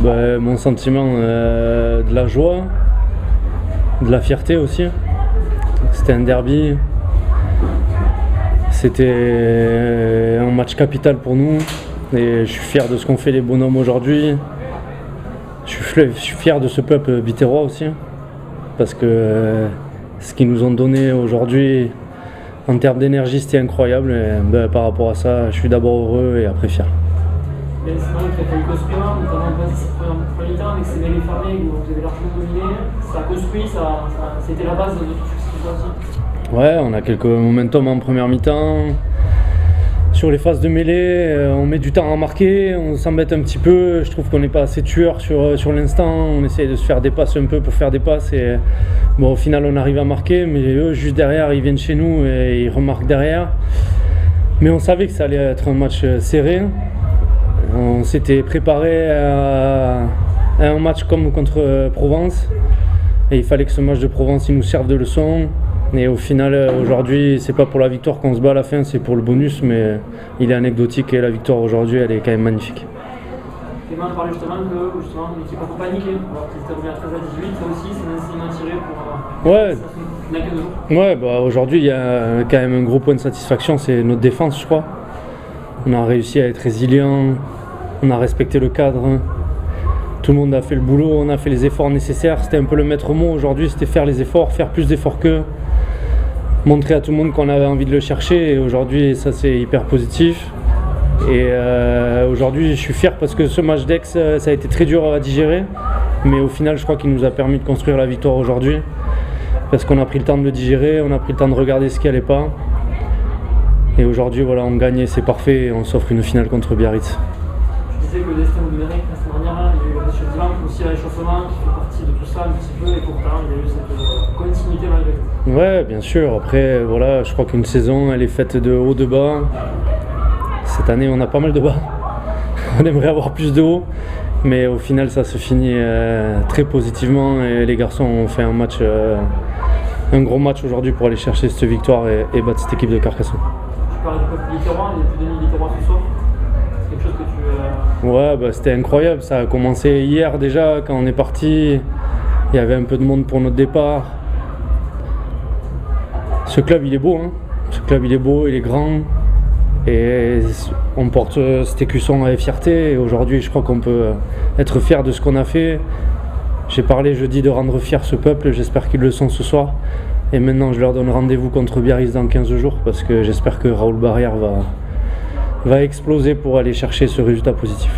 Mon sentiment, de la joie, de la fierté aussi. C'était un derby. C'était un match capital pour nous. Et je suis fier de ce qu'ont fait les bonhommes aujourd'hui. Je suis fier de ce peuple biterrois aussi. Parce que ce qu'ils nous ont donné aujourd'hui en termes d'énergie, c'était incroyable. Et par rapport à ça, je suis d'abord heureux et après fier. L'incident qui a fallu construire, notamment en première mi-temps avec ces mêlées fermées où vous avez largement dominé, ça a construit, c'était la base de tout ce qui se passe. Ouais, on a quelques momentum en première mi-temps. Sur les phases de mêlée, on met du temps à marquer, on s'embête un petit peu. Je trouve qu'on n'est pas assez tueur sur l'instant. On essaye de se faire des passes un peu pour faire des passes. Et au final, on arrive à marquer, mais eux, juste derrière, ils viennent chez nous et ils remarquent derrière. Mais on savait que ça allait être un match serré. On s'était préparé à un match comme contre Provence. Et il fallait que ce match de Provence il nous serve de leçon. Et au final, aujourd'hui, c'est pas pour la victoire qu'on se bat à la fin, c'est pour le bonus, mais il est anecdotique et la victoire aujourd'hui, elle est quand même magnifique. Clément parlait justement que l'équipe n'a pas paniqué, alors qu'ils étaient revenus à 13 à 18, ça aussi, c'est un enseignement tiré pour. Ouais, aujourd'hui, il y a quand même un gros point de satisfaction, c'est notre défense, je crois. On a réussi à être résilient, on a respecté le cadre. Tout le monde a fait le boulot, on a fait les efforts nécessaires. C'était un peu le maître mot aujourd'hui, c'était faire les efforts, faire plus d'efforts qu'eux. Montrer à tout le monde qu'on avait envie de le chercher. Et aujourd'hui, ça c'est hyper positif. Et aujourd'hui, je suis fier parce que ce match d'Aix, ça a été très dur à digérer. Mais au final, je crois qu'il nous a permis de construire la victoire aujourd'hui. Parce qu'on a pris le temps de le digérer, on a pris le temps de regarder ce qui allait pas. Et aujourd'hui, voilà, on gagne et c'est parfait. Et on s'offre une finale contre Biarritz. Tu disais que le destin vous donnerait la semaine dernière, il y a eu le match de Divan, aussi à l'échauffement qui fait partie de tout ça un petit peu, et pourtant il y a eu cette continuité malgré tout. Ouais, bien sûr. Après, voilà, je crois qu'une saison, elle est faite de haut, de bas. Cette année, on a pas mal de bas. On aimerait avoir plus de haut, mais au final, ça se finit très positivement. Et les garçons ont fait un gros match aujourd'hui pour aller chercher cette victoire et battre cette équipe de Carcassonne. Tu parlais du peuple littérois, il y a plus de 1000 littérois ce soir. C'est quelque chose que tu. Ouais, c'était incroyable. Ça a commencé hier déjà, quand on est parti. Il y avait un peu de monde pour notre départ. Ce club, il est beau. Ce club, il est beau, il est grand. Et on porte cet écusson avec fierté. Et aujourd'hui, je crois qu'on peut être fier de ce qu'on a fait. J'ai parlé jeudi de rendre fier ce peuple. J'espère qu'ils le sont ce soir. Et maintenant, je leur donne rendez-vous contre Biarritz dans 15 jours. Parce que j'espère que Raoul Barrière va exploser pour aller chercher ce résultat positif.